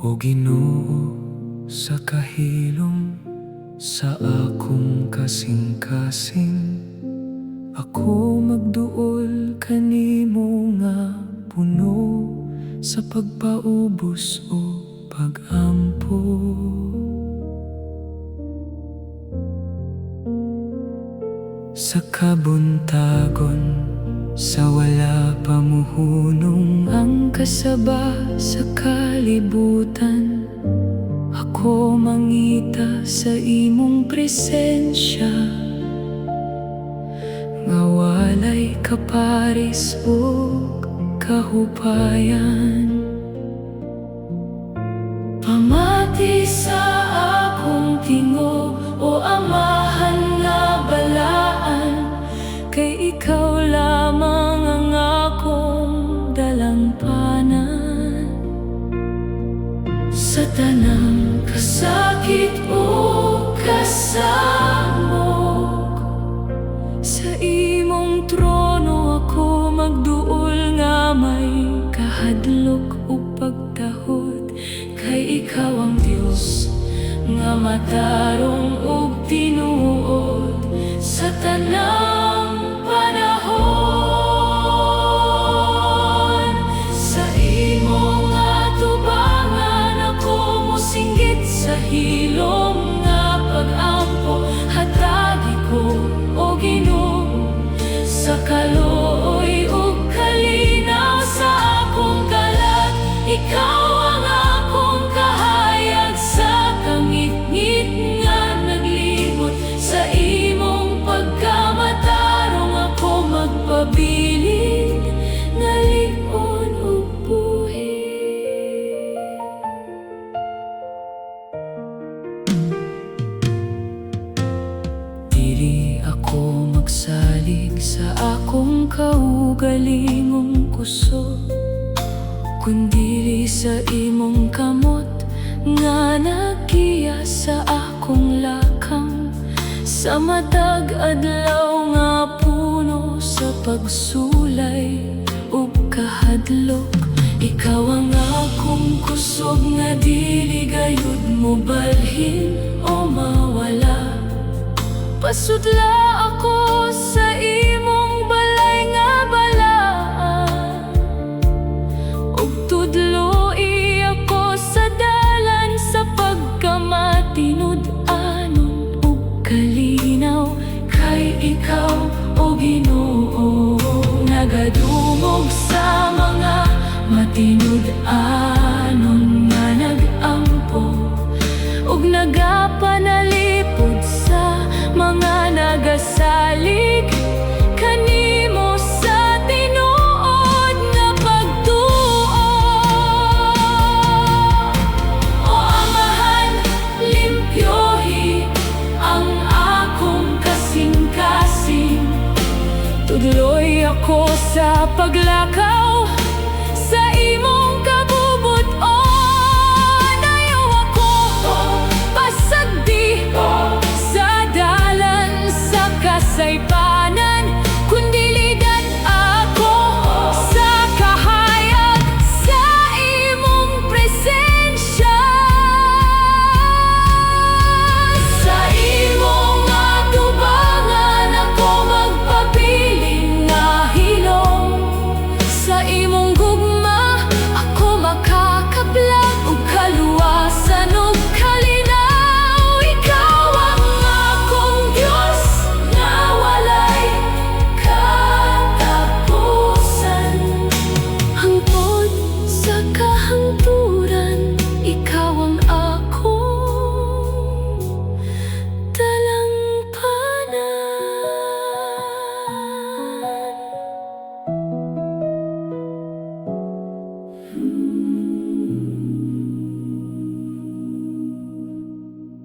O Ginoo, sa kahilom sa akong kasing-kasing, ako magduol kanimo nga puno sa pagpaubos o pag-ampo. Sa kabuntagon, sa wala pamuhunong ang kasaba sa kalibutan, ako mangita sa imong presensya, nga walay kaparis o kahupayan. Pamati sa akong tingo o amahan nga balaan, kay ikaw lamang ang akong dalampanan. Sa tanang kasakit o kasamok, sa imong trono ako magduol nga may kahadlok o pagtahod, kay ikaw ang Dios nga matarong ug tinuod sa tanang panahon. Sa imong atubangan ako mosinggit, sa hilom nga pag-ampo hatagi ko, o Ginoo, sa kaluoy ug kalinaw sa akong kalag. Ikaw ang akong kahayag sa kangit-ngit nga naglimot. Sa imong pagkamatarong ako magpabilin, nga lig-on ug buhi. Dili ako magsalig sa akong kaugalingong kusog, kundili sa imong kamot nga nagiya sa akong lakang. Sa matag adlaw nga puno sa pagsulay ug kahadlok, ikaw ang akong kusog nga dili gayud mo balhin o mawala. Pasudla ako sa imong balay nga balaan, ug tudloi ako sa dalan sa pagkamatinud-anon ug kalinaw. Kay ikaw, o Ginoo, nagadungog sa mga matinud-anon nga nag-ampo, ug nagapanalipod sa mga nagasalig kanimo sa tinuod nga pagtuo. O Amahan, limpyohi ang akong kasing-kasing, tudloy ako sa paglakad